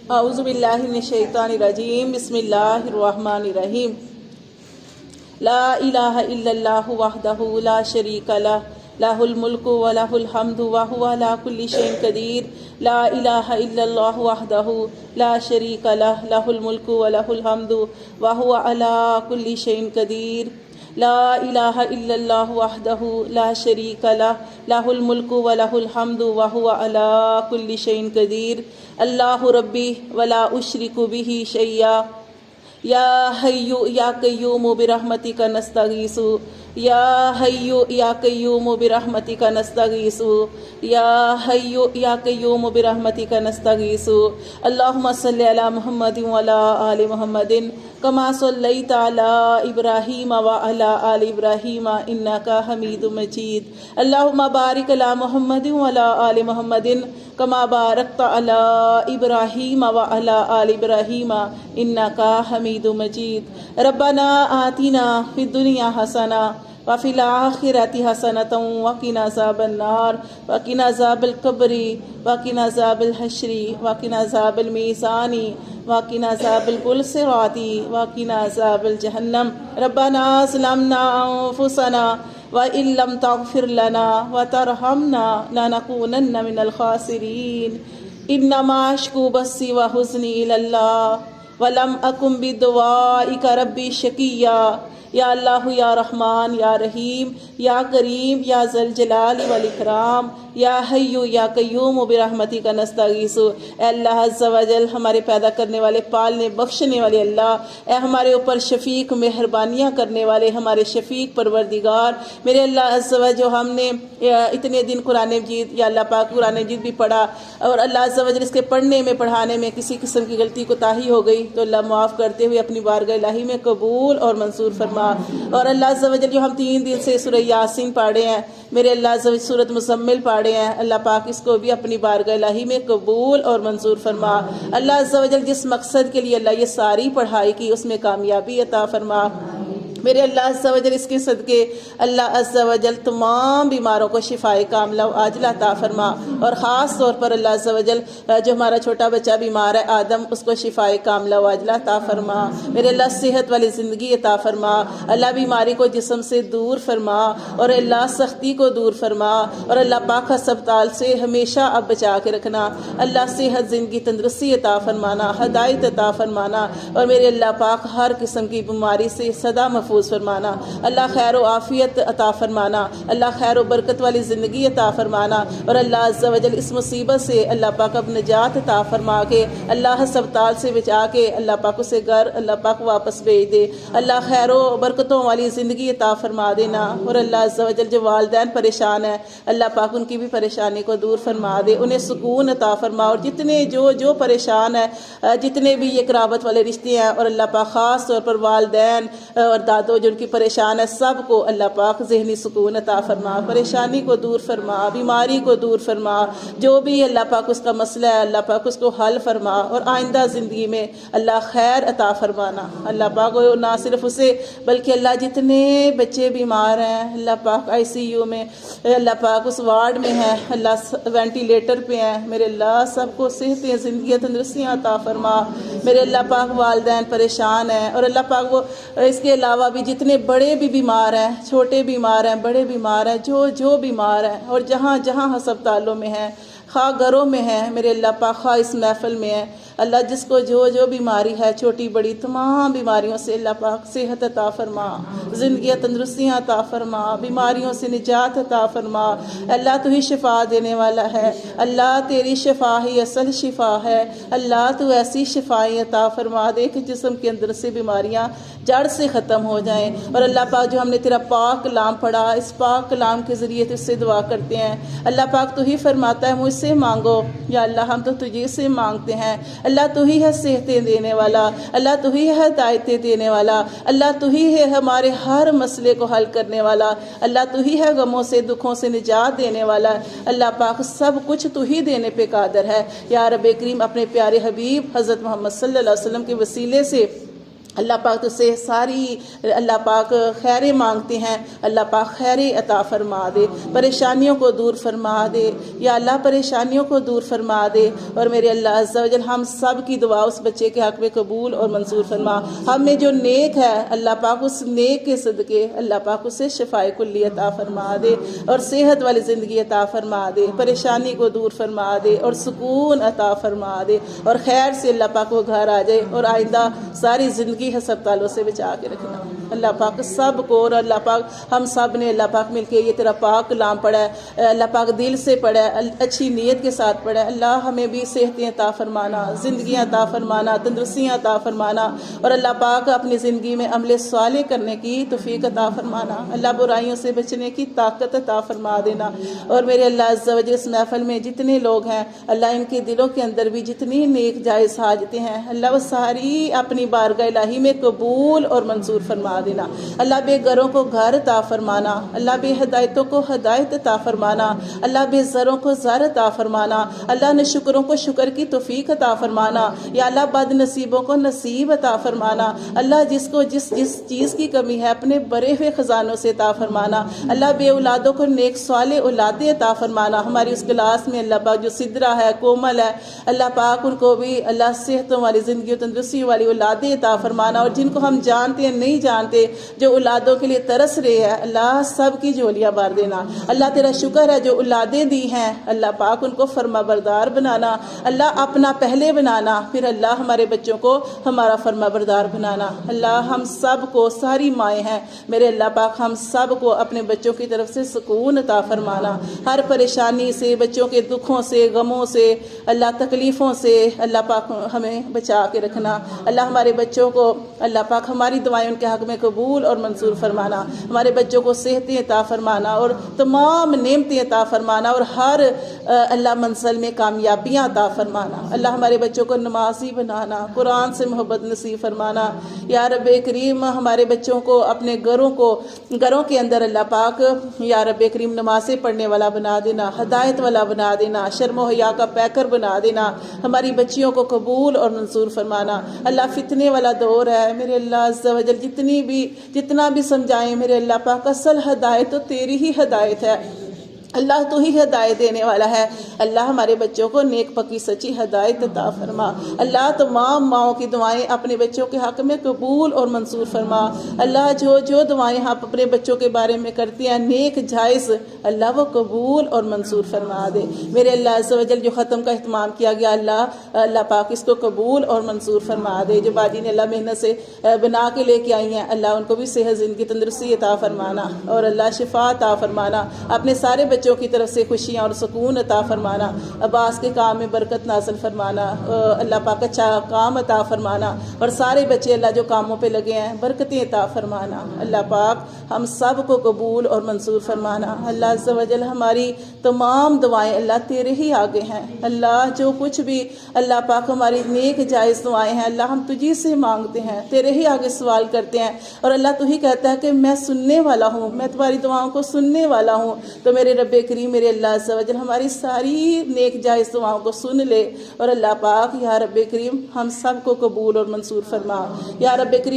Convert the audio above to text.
اعوذ باللہ من الشیطان الرجیم بسم اللہ الرحمن الرحیم لا الہ الا اللہ وحدہ لا شریک لہ لہ الملک ولہ الحمد وہو علی کل شیء قدیر لا الہ الا اللہ وحدہ لا شریک لہ لہ الملک ولہ الحمد وہو علی کل شیء قدیر لا الہ الا اللہ وحدہ لا شریک لہ لہ الملک ولہ الحمد وہو علی کل شیء قدیر اللہ ربی ولا اشرک بہ شیئا یا حی یا قیوم برحمتک نستغیث یا حی یا قیوم برحمتک نستغیث یا حی یا قیوم برحمتک نستغیث اللہم صلی علی محمد وعلی آل محمد کما صلیت علی ابراہیم وعلی آل ابراہیم انک حمید مجید اللہم بارک علی محمد وعلی آل محمد کما بارکت علی ابراہیم وعلی آل ابراہیم انک حمید مجید ربنا آتنا فی الدنیا حسنہ وفی الآخرۃ حسنۃ وقنا عذاب النار وقنا عذاب القبر وقنا عذاب الحشر وقنا عذاب المیزان وقنا عذاب الصراط وقنا عذاب الجہنم ربنا ظلمنا انفسنا وإن لم تغفر لنا وترحمنا لنكونن من الخاسرين انما اشكو بثي وحزني الى الله ولم اكن بدعائك ربي شقيا یا اللہ یا رحمان یا رحیم یا کریم یا ذوالجلال والاکرام یا حی یا قیوم برحمتک نستغیث اے اللہ عز و جل ہمارے پیدا کرنے والے پالنے بخشنے والے اللہ اے ہمارے اوپر شفیق مہربانیاں کرنے والے ہمارے شفیق پروردگار میرے اللہ عز و جو ہم نے اتنے دن قرآن مجید یا اللہ پاک قرآن مجید بھی پڑھا اور اللہ عز و جل اس کے پڑھنے میں پڑھانے میں کسی قسم کی غلطی کوتاہی ہو گئی تو اللہ معاف کرتے ہوئے اپنی بارگاہ الہی میں قبول اور منظور فرما اور اللہ عز و جل جو ہم 3 دن سے سورہ یاسین پڑھے ہیں میرے اللہ عز و جل سورۃ مزمل پڑھے ہیں اللہ پاک اس کو بھی اپنی بارگاہ الہی میں قبول اور منظور فرما اللہ عز و جل جس مقصد کے لیے اللہ یہ ساری پڑھائی کی اس میں کامیابی عطا فرما میرے اللہ عز و جل اس کے صدقے اللہ عز و جل تمام بیماروں کو شفائے کاملہ و عاجلہ عطا فرما اور خاص طور پر اللہ عز و جل جو ہمارا چھوٹا بچہ بیمار ہے آدم اس کو شفائے کاملہ و عاجلہ عطا فرما میرے اللہ صحت والی زندگی عطا فرما اللہ بیماری کو جسم سے دور فرما اور اللہ سختی کو دور فرما اور اللہ پاک ہسپتال سے ہمیشہ اب بچا کے رکھنا اللہ صحت زندگی تندرستی عطا فرمانا ہدایت عطا فرمانا اور میرے اللہ پاک ہر قسم کی بیماری سے سدا محفوظ فرمانا اللہ خیر و عافیت عطا فرمانا اللہ خیر و برکت والی زندگی عطا فرمانا اور اللہ عز و جل اس مصیبت سے اللہ پاک اب نجات عطا فرما کے اللہ ہسپتال سے بچا کے اللہ پاک اسے گھر اللہ پاک واپس بھیج دے اللہ خیر و برکتوں والی زندگی عطا فرما دینا اور اللہ عز و جل جو والدین پریشان ہیں اللہ پاک ان کی بھی پریشانی کو دور فرما دے انہیں سکون عطا فرما اور جتنے جو پریشان ہیں جتنے بھی یہ قرابت والے رشتے ہیں اور اللہ پاک خاص طور پر والدین اور دادو جو ان کی پریشان ہے سب کو اللہ پاک ذہنی سکون عطا فرما پریشانی کو دور فرما بیماری کو دور فرما جو بھی اللہ پاک اس کا مسئلہ ہے اللہ پاک اس کو حل فرما اور آئندہ زندگی میں اللہ خیر عطا فرمانا اللہ پاک نہ صرف اسے بلکہ اللہ جتنے بچے بیمار ہیں اللہ پاک ICU میں اللہ پاک اس وارڈ میں ہیں اللہ وینٹیلیٹر پہ ہیں میرے اللہ سب کو صحتیں زندگی تندرستیاں عطا فرما میرے اللہ پاک والدین پریشان ہیں اور اللہ پاک وہ اس کے علاوہ بھی جتنے بڑے بھی بیمار ہیں چھوٹے بیمار ہیں بڑے بیمار ہیں جو بیمار ہیں اور جہاں ہسپتالوں میں ہیں خواہ گھروں میں ہیں میرے اللہ پاک خواہ اس محفل میں ہیں اللہ جس کو جو بیماری ہے چھوٹی بڑی تمام بیماریوں سے اللہ پاک صحت عطا فرما زندگی تندرستیاں عطا فرما بیماریوں سے نجات عطا فرما اللہ تو ہی شفا دینے والا ہے اللہ تیری شفا ہی اصل شفا ہے اللہ تو ایسی شفائیں عطا فرما دے کہ جسم کے اندر سے بیماریاں جڑ سے ختم ہو جائیں اور اللہ پاک جو ہم نے تیرا پاک کلام پڑھا اس پاک کلام کے ذریعے تجھ سے دعا کرتے ہیں اللہ پاک تو ہی فرماتا ہے مجھ سے مانگو یا اللہ ہم تو تجھے سے مانگتے ہیں اللہ تو ہی ہے صحتیں دینے والا اللہ تو ہی ہے ہدایتیں دینے والا اللہ تو ہی ہے ہمارے ہر مسئلے کو حل کرنے والا اللہ تو ہی ہے غموں سے دکھوں سے نجات دینے والا اللہ پاک سب کچھ تو ہی دینے پہ قادر ہے یا رب کریم اپنے پیارے حبیب حضرت محمد صلی اللہ علیہ وسلم کے وسیلے سے اللہ پاک تجھ سے ساری اللہ پاک خیریں مانگتے ہیں، اللہ پاک خیریں عطا فرما دے، پریشانیوں کو دور فرما دے یا اللہ، پریشانیوں کو دور فرما دے۔ اور میرے اللہ عز و جل ہم سب کی دعا اس بچے کے حق میں قبول اور منظور فرما۔ ہم میں جو نیک ہے اللہ پاک اس نیک کے صدقے اللہ پاک اسے شفائے کلی عطا فرما دے اور صحت والی زندگی عطا فرما دے، پریشانی کو دور فرما دے اور سکون عطا فرما دے، اور خیر سے اللہ پاک وہ گھر آ جائے، اور آئندہ ساری زندگی ہسپتالوں سے بچا کے رکھنا اللہ پاک سب کو۔ اور اللہ پاک ہم سب نے اللہ پاک مل کے یہ تیرا پاک کلام پڑھا ہے اللہ پاک، دل سے پڑھا ہے، اچھی نیت کے ساتھ پڑھا ہے۔ اللہ ہمیں بھی صحتیں عطا فرمانا، زندگیاں عطا فرمانا، تندرستیاں عطا فرمانا، اور اللہ پاک اپنی زندگی میں عمل صالح کرنے کی توفیق عطا فرمانا، اللہ برائیوں سے بچنے کی طاقت عطا فرما دینا۔ اور میرے اللہ عز و جل اس محفل میں جتنے لوگ ہیں اللہ، ان کے دلوں کے اندر بھی جتنی نیک جائز حاجتیں ہیں اللہ، وہ ساری اپنی بارگاہ الہی میں قبول اور منظور فرما دینا۔ اللہ بے گھروں کو گھر عطا فرمانا، اللہ بے ہدایتوں کو ہدایت عطا فرمانا، اللہ بے زروں کو زر عطا فرمانا، اللہ نے شکروں کو شکر کی توفیق عطا فرمانا، یا اللہ بد نصیبوں کو نصیب عطا فرمانا، اللہ جس کو جس چیز کی کمی ہے اپنے بڑے ہوئے خزانوں سے عطا فرمانا، اللہ بے اولادوں کو نیک صالح اولادیں عطا فرمانا۔ ہماری اس کلاس میں اللہ پاک جو سدرا ہے، کومل ہے، اللہ پاک ان کو بھی اللہ صحتوں والی زندگی و تندرستی والی اولادیں عطا فرمانا، اور جن کو ہم جانتے ہیں نہیں جانتے جو اولادوں کے لیے ترس رہے ہیں اللہ سب کی جھولیاں بھر دینا۔ اللہ تیرا شکر ہے جو اولادیں دی ہیں اللہ پاک ان کو فرما بردار بنانا، اللہ اپنا پہلے بنانا، پھر اللہ ہمارے بچوں کو ہمارا فرما بردار بنانا۔ اللہ ہم سب کو، ساری مائیں ہیں میرے اللہ پاک، ہم سب کو اپنے بچوں کی طرف سے سکون عطا فرمانا، ہر پریشانی سے، بچوں کے دکھوں سے، غموں سے، اللہ تکلیفوں سے اللہ پاک ہمیں بچا کے رکھنا۔ اللہ ہمارے بچوں کو اللہ پاک ہماری دعائیں ان کے حق میں قبول اور منظور فرمانا، ہمارے بچوں کو صحتیں عطا فرمانا اور تمام نعمتیں عطا فرمانا، اور ہر اللہ منزل میں کامیابیاں عطا فرمانا۔ اللہ ہمارے بچوں کو نمازی بنانا، قرآن سے محبت نصیب فرمانا۔ یا رب کریم ہمارے بچوں کو اپنے گھروں کے اندر اللہ پاک یا رب کریم نمازیں پڑھنے والا بنا دینا، ہدایت والا بنا دینا، شرم و حیا کا پیکر بنا دینا، ہماری بچیوں کو قبول اور منظور فرمانا۔ اللہ فتنے والا دور ہے میرے اللہ عز و جل، جتنا بھی سمجھائیں میرے اللہ پاک، اصل ہدایت تو تیری ہی ہدایت ہے اللہ، تو ہی ہدایت دینے والا ہے۔ اللہ ہمارے بچوں کو نیک پکی سچی ہدایت عطا فرما۔ اللہ تمام ماؤں کی دعائیں اپنے بچوں کے حق میں قبول اور منظور فرما۔ اللہ جو دعائیں ہم اپنے بچوں کے بارے میں کرتے ہیں نیک جائز اللہ وہ قبول اور منظور فرما دے۔ میرے اللہ عز و جل جو ختم کا اہتمام کیا گیا اللہ پاک اس کو قبول اور منظور فرما دے۔ جو باجی نے اللہ محنت سے بنا کے لے کے آئی ہیں اللہ ان کو بھی صحت زندگی تندرستی عطا فرمانا اور اللہ شفا عطا فرمانا، اپنے سارے بچوں کی طرف سے خوشیاں اور سکون عطا فرمانا، عباس کے کام میں برکت نازل فرمانا، اللہ پاک اچھا کام عطا فرمانا، اور سارے بچے اللہ جو کاموں پہ لگے ہیں برکتیں عطا فرمانا۔ اللہ پاک ہم سب کو قبول اور منظور فرمانا۔ اللہ عز و جل ہماری تمام دعائیں اللہ تیرے ہی آگے ہیں اللہ، جو کچھ بھی اللہ پاک ہماری نیک جائز دعائیں ہیں اللہ ہم تجھی سے مانگتے ہیں، تیرے ہی آگے سوال کرتے ہیں، اور اللہ تو ہی کہتا ہے کہ میں سننے والا ہوں، میں تمہاری دعاؤں کو سننے والا ہوں۔ تو میرے رب کریم میرے اللہ عز و جل ہماری ساری نیک جائز دعاؤں کو سن لے، اور اللہ پاک یا رب کریم ہم سب کو قبول اور منظور فرما۔ یا رب کریم